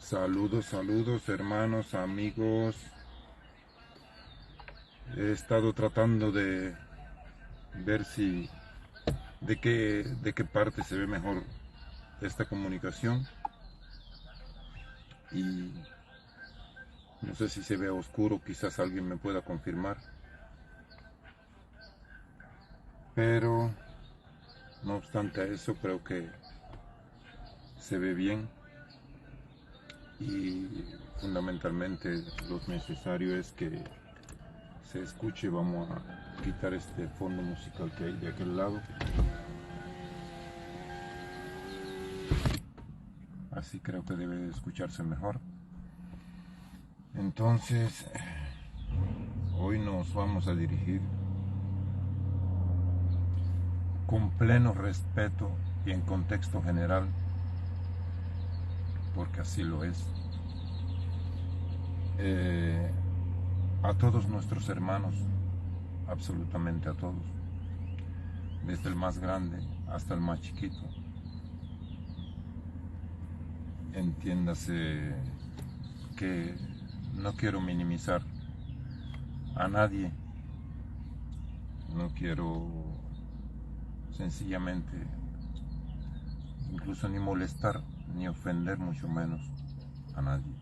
Saludos, saludos hermanos, amigos. He estado tratando de ver si de qué parte se ve mejor esta comunicación y no sé si se ve oscuro, quizás alguien me pueda confirmar, pero no obstante a eso creo que se ve bien y fundamentalmente lo necesario es que se escuche. Vamos a quitar este fondo musical que hay de aquel lado. Así creo que debe escucharse mejor. Entonces, hoy nos vamos a dirigir con pleno respeto y en contexto general, porque así lo es, eh, a todos nuestros hermanos, absolutamente a todos, desde el más grande hasta el más chiquito. Entiéndase que no quiero minimizar a nadie, no quiero sencillamente incluso ni molestar ni ofender mucho menos a nadie.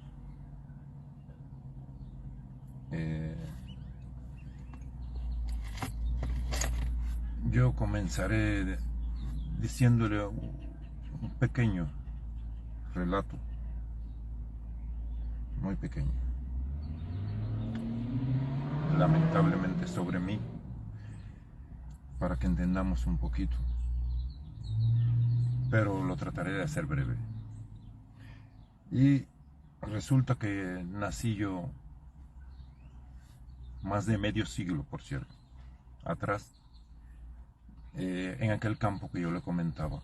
Yo comenzaré diciéndole un pequeño relato, muy pequeño, lamentablemente sobre mí, para que entendamos un poquito, pero lo trataré de hacer breve. Y resulta que nací yo más de medio siglo, por cierto, atrás, en aquel campo que yo le comentaba,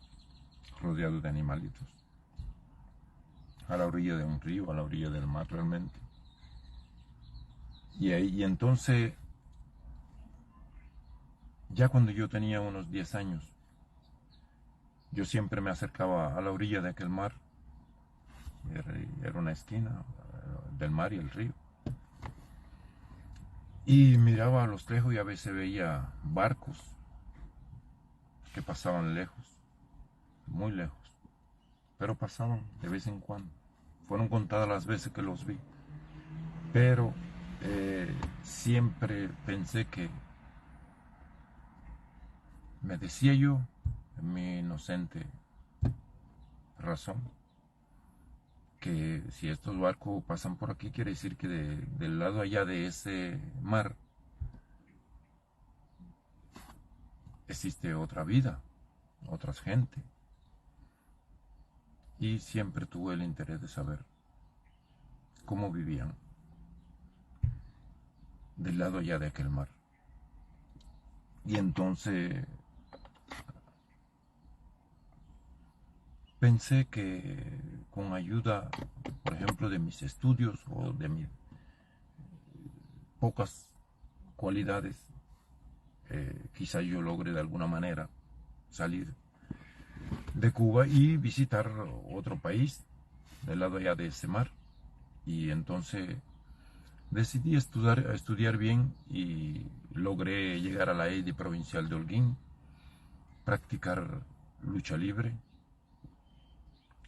rodeado de animalitos, a la orilla de un río, a la orilla del mar realmente. Y entonces, ya cuando yo tenía unos 10 años, yo siempre me acercaba a la orilla de aquel mar. Era una esquina del mar y el río. Y miraba a los lejos y a veces veía barcos que pasaban lejos, muy lejos, pero pasaban de vez en cuando. Fueron contadas las veces que los vi, pero siempre pensé que, me decía yo, en mi inocente razón, que si estos barcos pasan por aquí, quiere decir que del lado allá de ese mar existe otra vida, otras gente. Y siempre tuve el interés de saber cómo vivían del lado allá de aquel mar. Y entonces pensé que con ayuda, por ejemplo, de mis estudios o de mis pocas cualidades, quizá yo logre de alguna manera salir de Cuba y visitar otro país del lado allá de ese mar. Y entonces decidí estudiar bien y logré llegar a la EDI provincial de Holguín, practicar lucha libre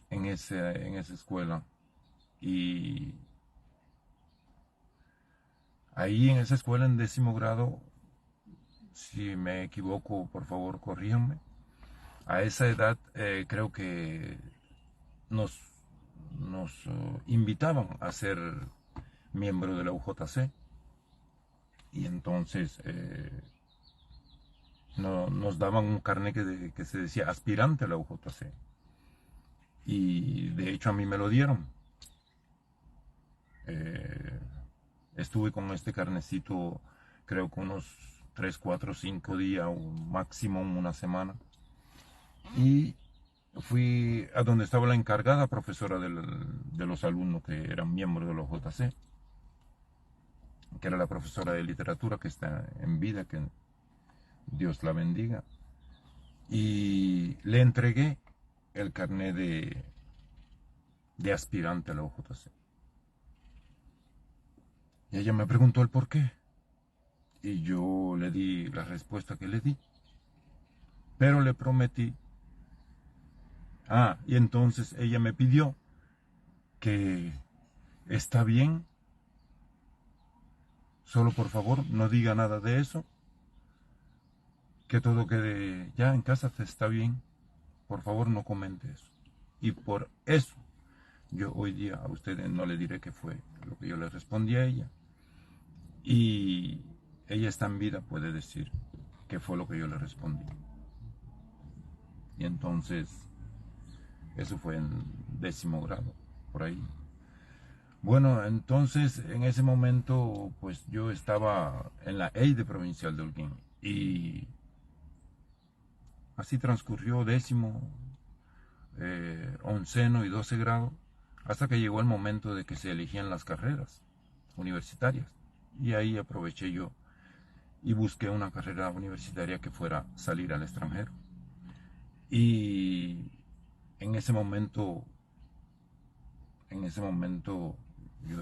en esa escuela. Y ahí en esa escuela, en 10.º grado, si me equivoco, por favor, corríjanme. A esa edad creo que nos, nos invitaban a ser miembro de la UJC. Y entonces nos daban un carnet que se decía aspirante a la UJC. Y de hecho a mí me lo dieron. Eh, Estuve con este carnecito creo que unos 3, 4, 5 días o máximo una semana. Y fui a donde estaba la encargada profesora de los alumnos que eran miembros de la UJC, que era la profesora de literatura que está en vida, que Dios la bendiga. Y le entregué el carnet de aspirante a la OJC. Y ella me preguntó el por qué. Y yo le di la respuesta que le di. Pero le prometí. Y entonces ella me pidió que está bien, solo por favor no diga nada de eso, que todo quede ya en casa, está bien, por favor no comente eso. Y por eso yo hoy día a ustedes no le diré qué fue lo que yo le respondí a ella. Y ella está en vida, puede decir qué fue lo que yo le respondí. Y entonces, eso fue en 10º grado, por ahí. Bueno, entonces en ese momento, pues yo estaba en la EIDE provincial de Holguín. Y así transcurrió 10º, 11º y 12 grado, hasta que llegó el momento de que se elegían las carreras universitarias. Y ahí aproveché yo y busqué una carrera universitaria que fuera salir al extranjero. Y en ese momento yo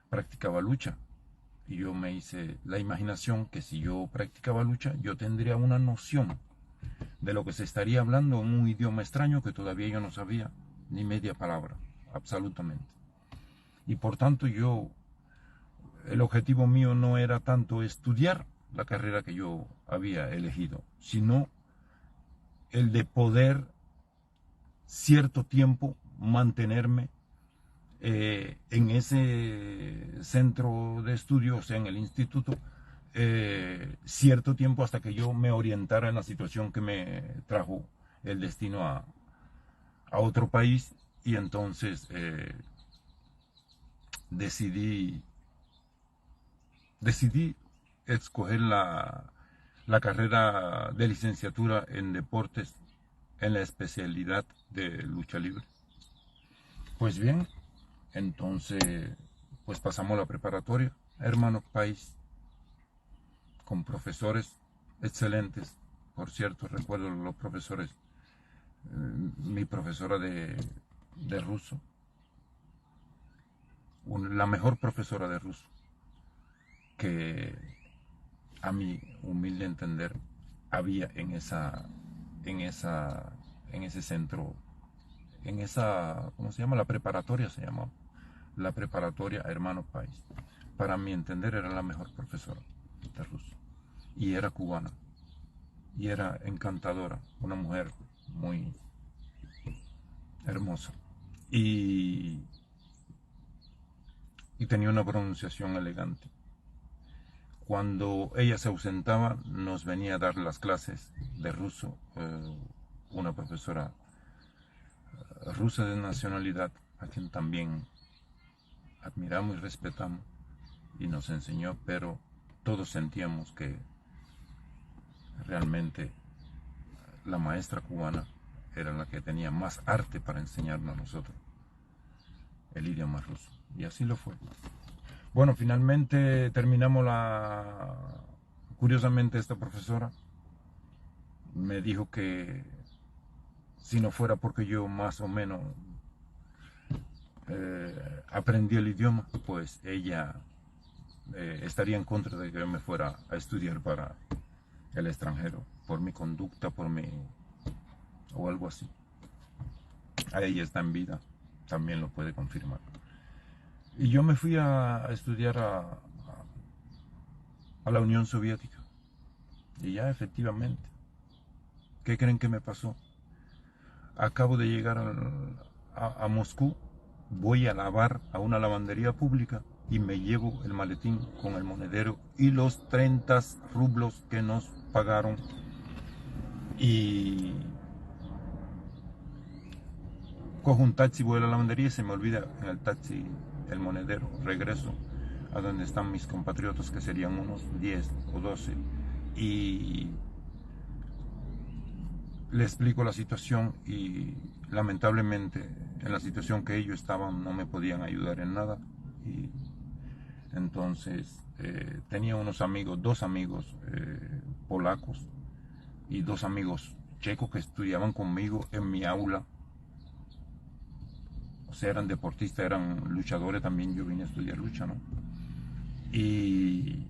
practicaba lucha. Y yo me hice la imaginación que si yo practicaba lucha, yo tendría una noción de lo que se estaría hablando en un idioma extraño que todavía yo no sabía ni media palabra, absolutamente. Y por tanto el objetivo mío no era tanto estudiar la carrera que yo había elegido, sino el de poder cierto tiempo mantenerme en ese centro de estudio, o sea, en el instituto, cierto tiempo hasta que yo me orientara en la situación que me trajo el destino a otro país. Y entonces decidí escoger la carrera de licenciatura en deportes en la especialidad de lucha libre. Pues bien, entonces pues pasamos la preparatoria, hermano país, con profesores excelentes. Por cierto, recuerdo los profesores, mi profesora de ruso, la mejor profesora de ruso que a mi humilde entender había en ese centro, ¿cómo se llama? La preparatoria se llamaba, la preparatoria Hermano País. Para mi entender era la mejor profesora de ruso. Y era cubana. Y era encantadora, una mujer muy hermosa. Y tenía una pronunciación elegante. Cuando ella se ausentaba, nos venía a dar las clases de ruso, una profesora rusa de nacionalidad, a quien también admiramos y respetamos, y nos enseñó, pero todos sentíamos que realmente la maestra cubana era la que tenía más arte para enseñarnos a nosotros el idioma ruso. Y así lo fue. Bueno, finalmente terminamos Curiosamente, esta profesora me dijo que si no fuera porque yo más o menos aprendí el idioma, pues ella estaría en contra de que yo me fuera a estudiar para el extranjero, por mi conducta, o algo así. A ella está en vida, también lo puede confirmar. Y yo me fui a estudiar a la Unión Soviética. Y ya efectivamente, ¿qué creen que me pasó? Acabo de llegar a Moscú, voy a lavar a una lavandería pública y me llevo el maletín con el monedero y los 30 rublos que nos pagaron. Y cojo un taxi, voy a la lavandería y se me olvida en el taxi el monedero. Regreso a donde están mis compatriotas, que serían unos 10 o 12, y le explico la situación, y lamentablemente en la situación que ellos estaban no me podían ayudar en nada. Y entonces tenía unos amigos, 2 amigos polacos y 2 amigos checos que estudiaban conmigo en mi aula. sea, eran deportistas, eran luchadores, también yo vine a estudiar lucha, ¿no? Y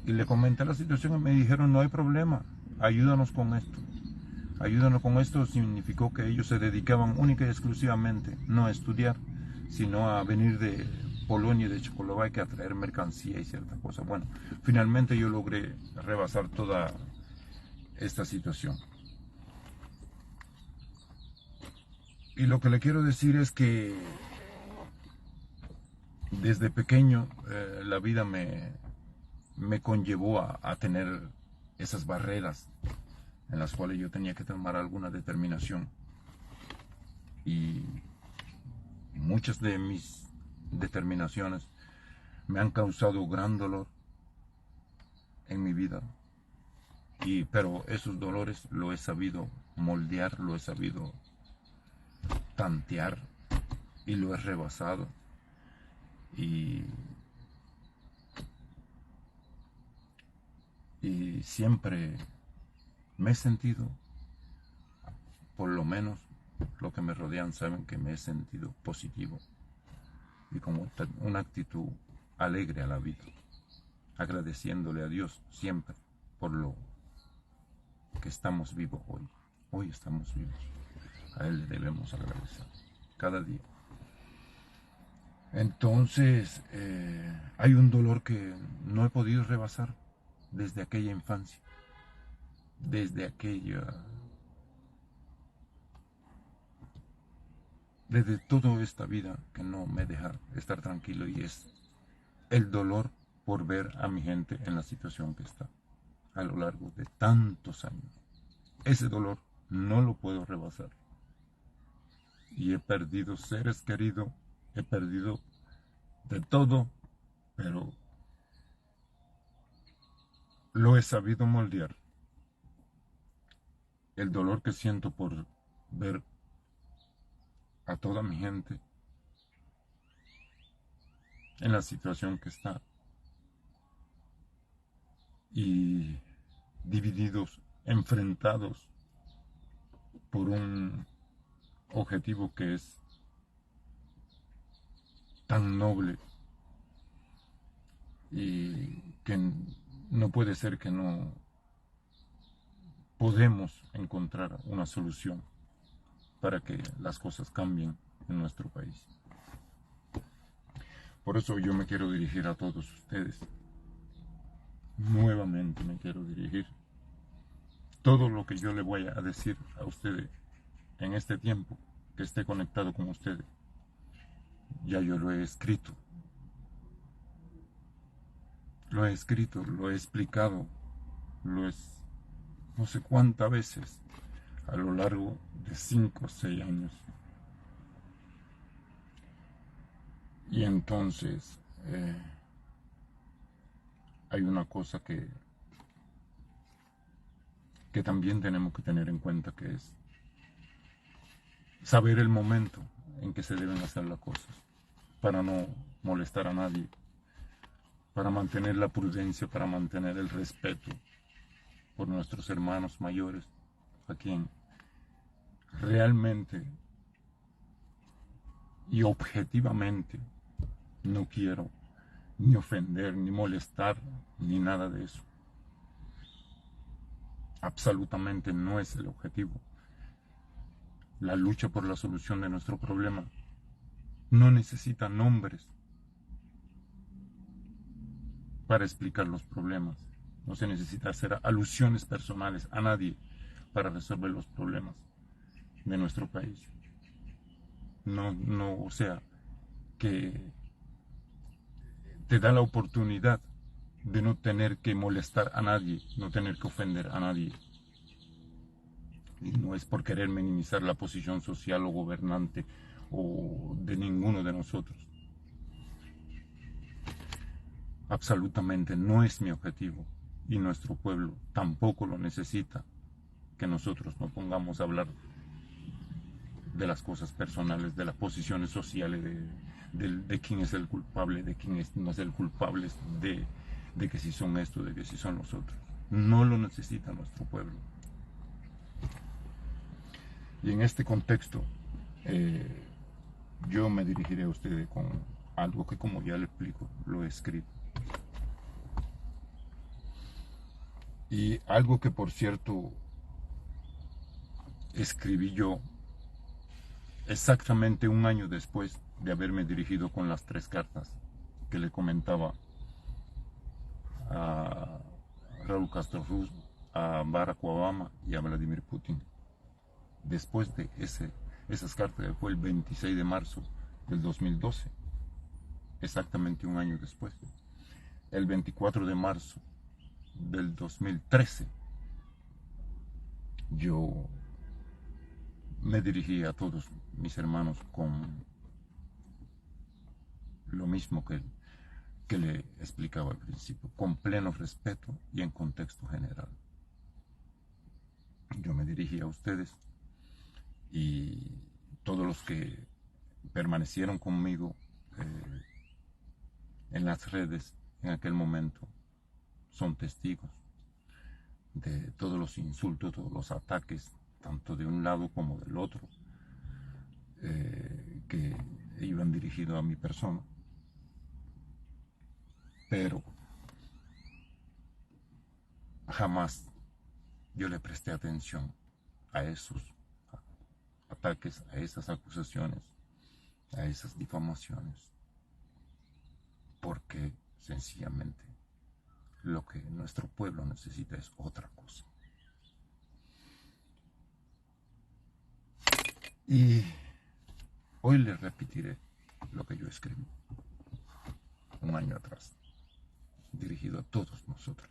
le comenté la situación y me dijeron, no hay problema, ayúdanos con esto. Ayúdanos con esto significó que ellos se dedicaban única y exclusivamente, no a estudiar, sino a venir de Polonia y de Checoslovaquia a traer mercancía y ciertas cosas. Bueno, finalmente yo logré rebasar toda esta situación. Y lo que le quiero decir es que desde pequeño la vida me conllevó a tener esas barreras en las cuales yo tenía que tomar alguna determinación. Y muchas de mis determinaciones me han causado gran dolor en mi vida. Pero esos dolores lo he sabido moldear, lo he sabido tantear y lo he rebasado. Y siempre me he sentido, por lo menos los que me rodean saben que me he sentido positivo y con una actitud alegre a la vida, agradeciéndole a Dios siempre por lo que estamos vivos hoy. Hoy estamos vivos. A Él le debemos agradecer cada día. Entonces, hay un dolor que no he podido rebasar desde aquella infancia, desde toda esta vida que no me deja estar tranquilo, y es el dolor por ver a mi gente en la situación que está a lo largo de tantos años. Ese dolor no lo puedo rebasar. Y he perdido seres queridos, he perdido de todo, pero lo he sabido moldear. El dolor que siento por ver a toda mi gente en la situación que está y divididos, enfrentados por un objetivo que es tan noble y que no puede ser que no podemos encontrar una solución para que las cosas cambien en nuestro país. Por eso yo me quiero dirigir a todos ustedes. Nuevamente me quiero dirigir. Todo lo que yo le voy a decir a ustedes en este tiempo que esté conectado con ustedes, ya yo lo he escrito. Lo he escrito, lo he explicado, no sé cuántas veces a lo largo de 5 o 6 años. Y entonces hay una cosa que también tenemos que tener en cuenta, que es saber el momento en que se deben hacer las cosas, para no molestar a nadie, para mantener la prudencia, para mantener el respeto por nuestros hermanos mayores, a quien realmente y objetivamente no quiero ni ofender, ni molestar, ni nada de eso. Absolutamente no es el objetivo. La lucha por la solución de nuestro problema no necesita nombres para explicar los problemas. No se necesita hacer alusiones personales a nadie para resolver los problemas de nuestro país. No, o sea, que te da la oportunidad de no tener que molestar a nadie, no tener que ofender a nadie. Y no es por querer minimizar la posición social o gobernante o de ninguno de nosotros. Absolutamente no es mi objetivo, y nuestro pueblo tampoco lo necesita, que nosotros nos pongamos a hablar de las cosas personales, de las posiciones sociales, de quién es el culpable, de quién no es el culpable, de que si son esto, de que si son los otros. No lo necesita nuestro pueblo. Y en este contexto Eh, yo me dirigiré a ustedes con algo que, como ya le explico, lo he escrito. Y algo que, por cierto, escribí yo exactamente un año después de haberme dirigido con las 3 cartas que le comentaba a Raúl Castro Ruz, a Barack Obama y a Vladimir Putin. Después de esas cartas, que fue el 26 de marzo del 2012, exactamente un año después. El 24 de marzo del 2013, yo me dirigí a todos mis hermanos con lo mismo que le explicaba al principio, con pleno respeto y en contexto general. Yo me dirigí a ustedes y todos los que permanecieron conmigo en las redes en aquel momento son testigos de todos los insultos, todos los ataques, tanto de un lado como del otro, que iban dirigidos a mi persona. Pero jamás yo le presté atención a esos ataques, a esas acusaciones, a esas difamaciones, porque sencillamente lo que nuestro pueblo necesita es otra cosa. Y hoy le repetiré lo que yo escribí un año atrás, dirigido a todos nosotros.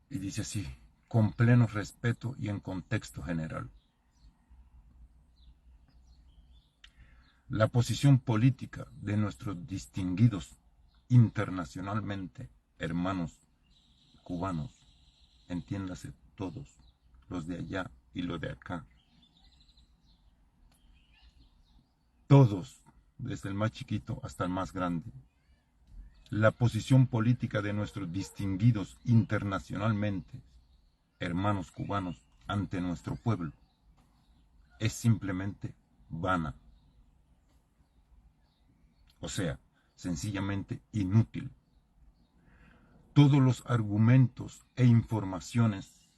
Y dice así: con pleno respeto y en contexto general. La posición política de nuestros distinguidos internacionalmente hermanos cubanos, entiéndase todos, los de allá y los de acá, todos, desde el más chiquito hasta el más grande, la posición política de nuestros distinguidos internacionalmente hermanos cubanos ante nuestro pueblo es simplemente vana. O sea, sencillamente inútil. Todos los argumentos e informaciones,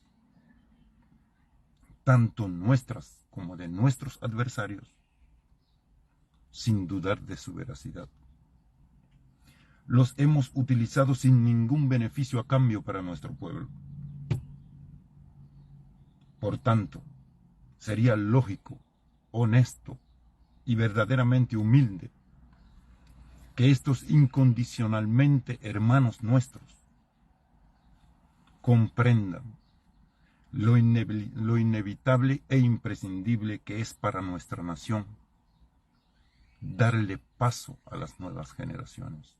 tanto nuestras como de nuestros adversarios, sin dudar de su veracidad, los hemos utilizado sin ningún beneficio a cambio para nuestro pueblo. Por tanto, sería lógico, honesto y verdaderamente humilde que estos incondicionalmente hermanos nuestros comprendan lo inevitable e imprescindible que es para nuestra nación darle paso a las nuevas generaciones.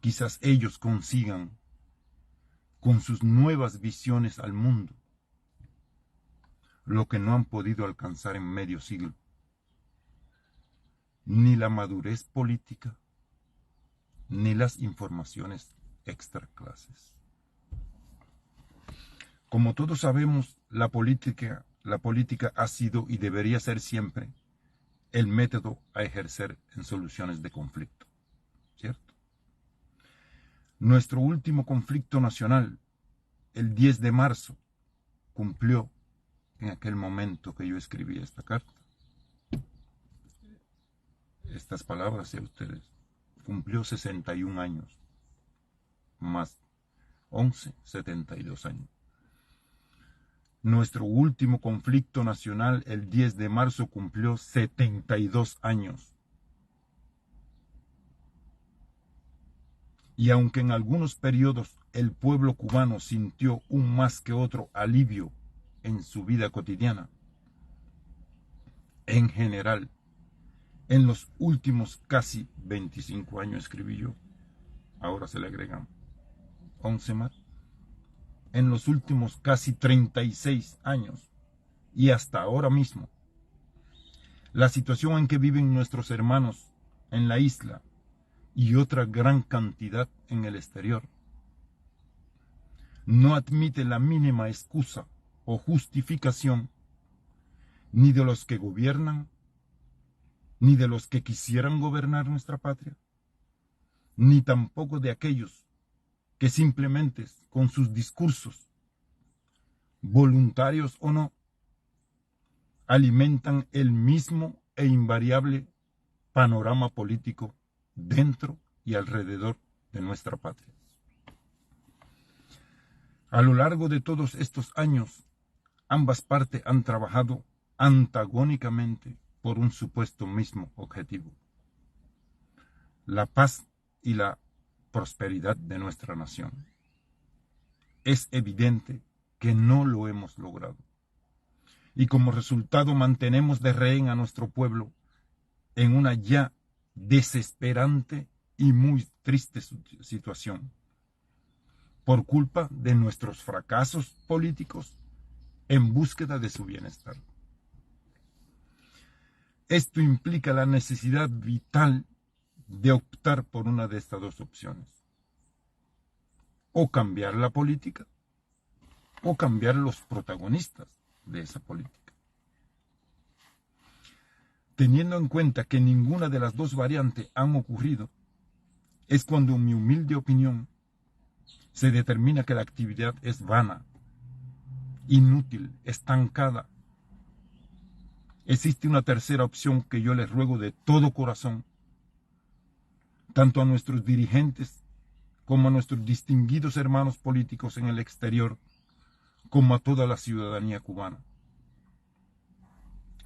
Quizás ellos consigan, con sus nuevas visiones al mundo, lo que no han podido alcanzar en medio siglo: ni la madurez política, ni las informaciones extraclases. Como todos sabemos, la política ha sido y debería ser siempre el método a ejercer en soluciones de conflicto, ¿cierto? Nuestro último conflicto nacional, el 10 de marzo, cumplió, en aquel momento que yo escribí esta carta, estas palabras de ustedes, cumplió 61 años, más 11, 72 años. Nuestro último conflicto nacional, el 10 de marzo, cumplió 72 años. Y aunque en algunos periodos el pueblo cubano sintió un más que otro alivio en su vida cotidiana, en general, en los últimos casi 25 años, escribí yo, ahora se le agregan 11 más, en los últimos casi 36 años y hasta ahora mismo, la situación en que viven nuestros hermanos en la isla y otra gran cantidad en el exterior no admite la mínima excusa o justificación ni de los que gobiernan, ni de los que quisieran gobernar nuestra patria, ni tampoco de aquellos que simplemente con sus discursos, voluntarios o no, alimentan el mismo e invariable panorama político dentro y alrededor de nuestra patria. A lo largo de todos estos años, ambas partes han trabajado antagónicamente por un supuesto mismo objetivo: la paz y la prosperidad de nuestra nación. Es evidente que no lo hemos logrado. Y como resultado mantenemos de rehén a nuestro pueblo en una ya desesperante y muy triste situación, por culpa de nuestros fracasos políticos en búsqueda de su bienestar. Esto implica la necesidad vital de optar por una de estas dos opciones: o cambiar la política, o cambiar los protagonistas de esa política. Teniendo en cuenta que ninguna de las dos variantes han ocurrido, es cuando, en mi humilde opinión, se determina que la actividad es vana, inútil, estancada. Existe una tercera opción que yo les ruego de todo corazón, tanto a nuestros dirigentes como a nuestros distinguidos hermanos políticos en el exterior, como a toda la ciudadanía cubana.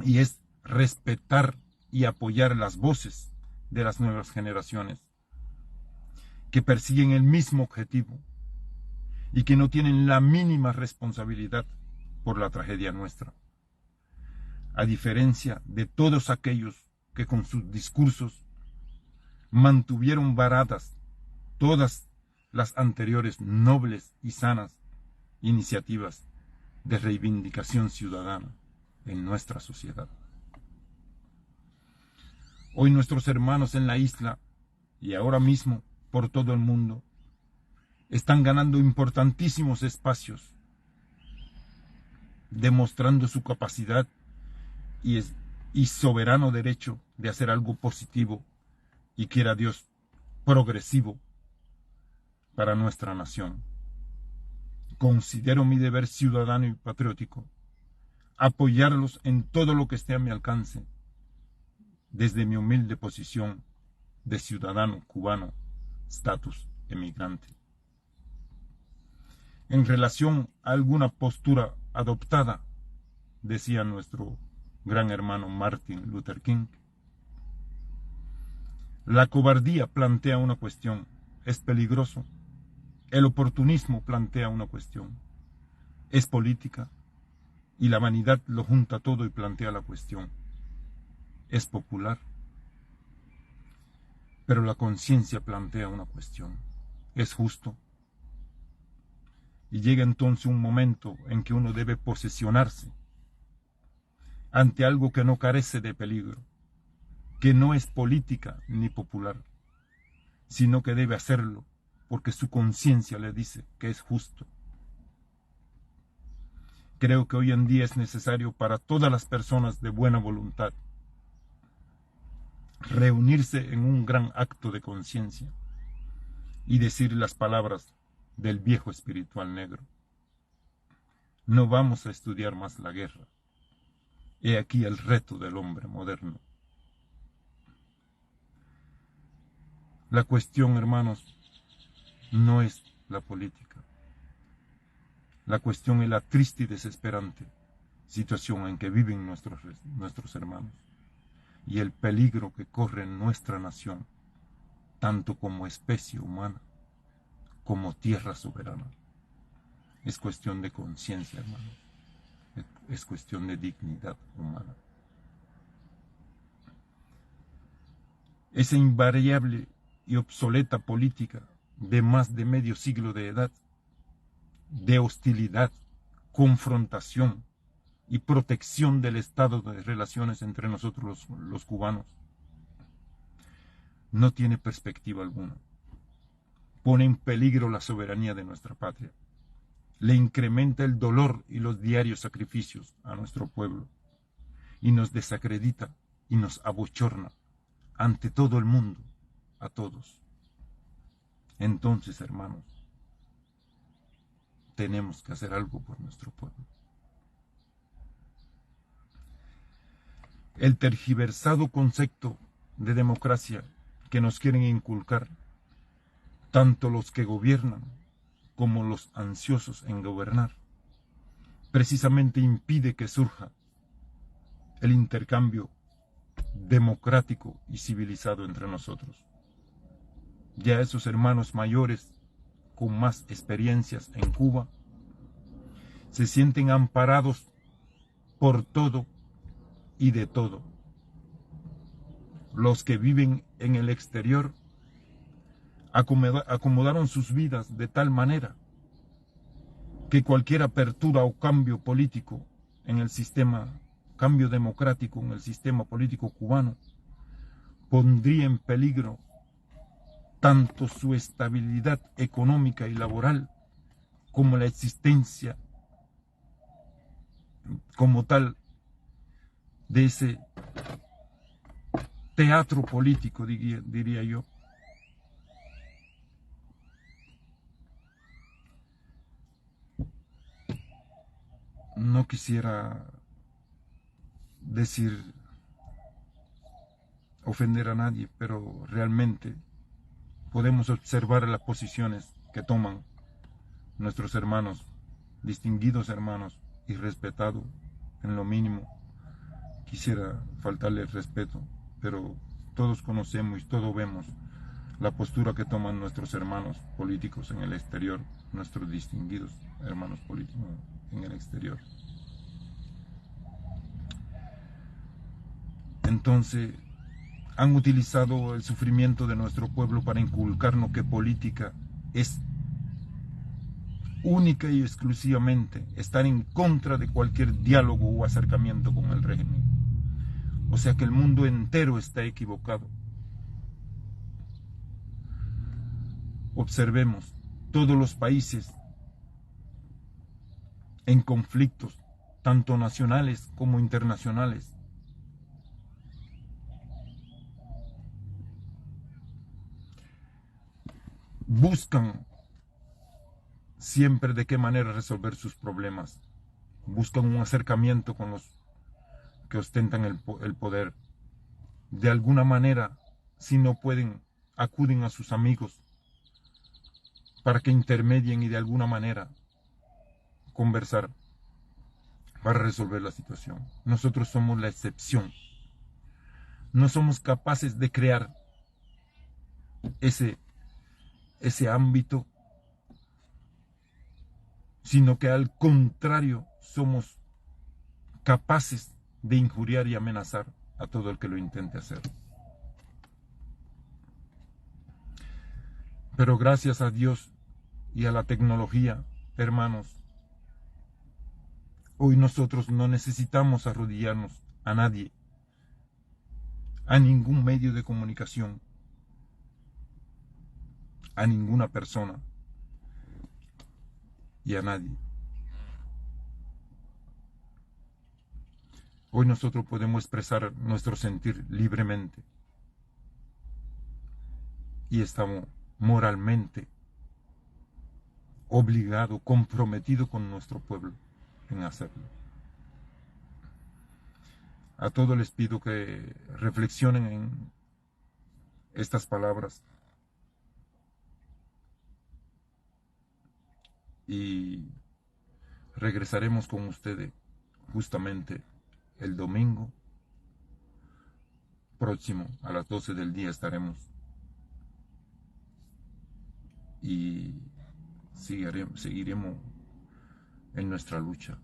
Y es respetar y apoyar las voces de las nuevas generaciones que persiguen el mismo objetivo y que no tienen la mínima responsabilidad por la tragedia nuestra, a diferencia de todos aquellos que con sus discursos mantuvieron varadas todas las anteriores nobles y sanas iniciativas de reivindicación ciudadana en nuestra sociedad. Hoy nuestros hermanos en la isla y ahora mismo por todo el mundo están ganando importantísimos espacios, demostrando su capacidad y soberano derecho de hacer algo positivo y, quiera Dios, progresivo para nuestra nación. Considero mi deber ciudadano y patriótico apoyarlos en todo lo que esté a mi alcance, desde mi humilde posición de ciudadano cubano, estatus emigrante. En relación a alguna postura adoptada, decía nuestro gran hermano Martin Luther King, la cobardía plantea una cuestión, es peligroso. El oportunismo plantea una cuestión, es política. Y la vanidad lo junta todo y plantea la cuestión, es popular. Pero la conciencia plantea una cuestión, es justo. Y llega entonces un momento en que uno debe posicionarse ante algo que no carece de peligro, que no es política ni popular, sino que debe hacerlo porque su conciencia le dice que es justo. Creo que hoy en día es necesario para todas las personas de buena voluntad reunirse en un gran acto de conciencia y decir las palabras del viejo espiritual negro: no vamos a estudiar más la guerra. He aquí el reto del hombre moderno. La cuestión, hermanos, no es la política. La cuestión es la triste y desesperante situación en que viven nuestros hermanos y el peligro que corre en nuestra nación, tanto como especie humana, como tierra soberana. Es cuestión de conciencia, hermanos. Es cuestión de dignidad humana. Esa invariable y obsoleta política de más de medio siglo de edad, de hostilidad, confrontación y protección del estado de relaciones entre nosotros los cubanos, no tiene perspectiva alguna. Pone en peligro la soberanía de nuestra patria. Le incrementa el dolor y los diarios sacrificios a nuestro pueblo. y nos desacredita y nos abochorna ante todo el mundo, a todos. Entonces, hermanos, tenemos que hacer algo por nuestro pueblo. El tergiversado concepto de democracia que nos quieren inculcar, tanto los que gobiernan como los ansiosos en gobernar, precisamente impide que surja el intercambio democrático y civilizado entre nosotros. Ya esos hermanos mayores con más experiencias en Cuba se sienten amparados por todo y de todo. Los que viven en el exterior acomodaron sus vidas de tal manera que cualquier apertura o cambio político en el sistema, cambio democrático en el sistema político cubano, pondría en peligro tanto su estabilidad económica y laboral como la existencia como tal de ese teatro político, diría yo. No quisiera decir, ofender a nadie, pero realmente podemos observar las posiciones que toman nuestros hermanos, distinguidos hermanos y respetados en lo mínimo. Quisiera faltarle el respeto, pero todos conocemos y todos vemos la postura que toman nuestros hermanos políticos en el exterior, nuestros distinguidos hermanos políticos en el exterior. Entonces, han utilizado el sufrimiento de nuestro pueblo para inculcarnos que política es única y exclusivamente estar en contra de cualquier diálogo o acercamiento con el régimen. O sea que el mundo entero está equivocado. Observemos, todos los países en conflictos, tanto nacionales como internacionales, buscan siempre de qué manera resolver sus problemas. Buscan un acercamiento con los que ostentan el poder. De alguna manera, si no pueden, acuden a sus amigos para que intermedien y de alguna manera conversar para resolver la situación. Nosotros somos la excepción. No somos capaces de crear ese ámbito, sino que al contrario somos capaces de injuriar y amenazar a todo el que lo intente hacer. Pero gracias a Dios y a la tecnología, hermanos, hoy nosotros no necesitamos arrodillarnos a nadie, a ningún medio de comunicación, a ninguna persona y a nadie. Hoy nosotros podemos expresar nuestro sentir libremente y estamos moralmente obligados, comprometidos con nuestro pueblo en hacerlo. A todos les pido que reflexionen en estas palabras y regresaremos con ustedes justamente el domingo próximo a las 12 del día estaremos y seguiremos en nuestra lucha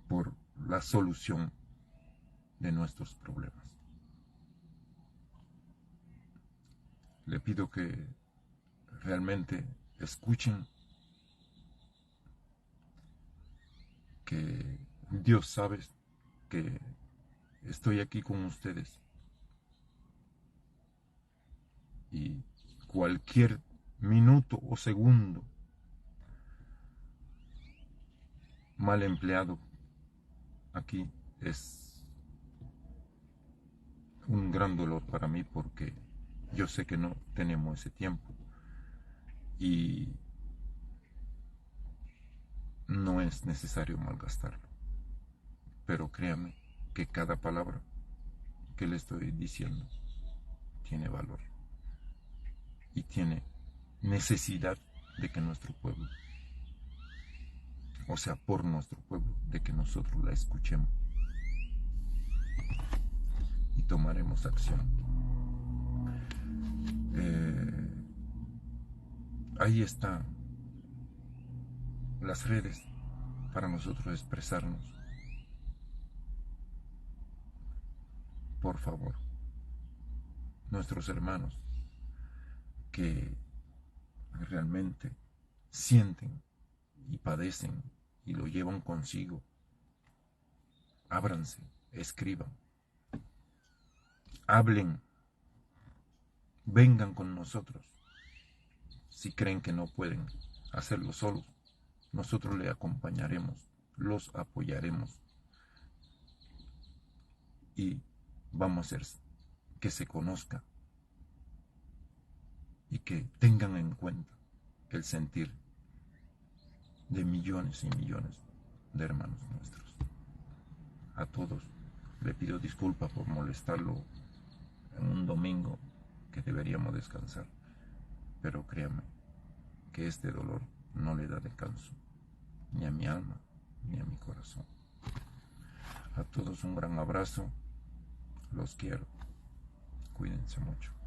por la solución de nuestros problemas. Le pido que realmente escuchen, que Dios sabe que estoy aquí con ustedes y cualquier minuto o segundo mal empleado aquí es un gran dolor para mí porque yo sé que no tenemos ese tiempo y no es necesario malgastarlo. Pero créame que cada palabra que le estoy diciendo tiene valor y tiene necesidad de que nuestro pueblo, o sea, por nuestro pueblo, de que nosotros la escuchemos y tomaremos acción. Ahí están las redes para nosotros expresarnos. Por favor, nuestros hermanos que realmente sienten y padecen y lo llevan consigo, ábranse, escriban, hablen, vengan con nosotros. Si creen que no pueden hacerlo solos, nosotros les acompañaremos, los apoyaremos y vamos a hacer que se conozca y que tengan en cuenta el sentir de millones y millones de hermanos nuestros. A todos le pido disculpas por molestarlo en un domingo que deberíamos descansar, pero créanme que este dolor no le da descanso ni a mi alma ni a mi corazón. A todos un gran abrazo, los quiero, cuídense mucho.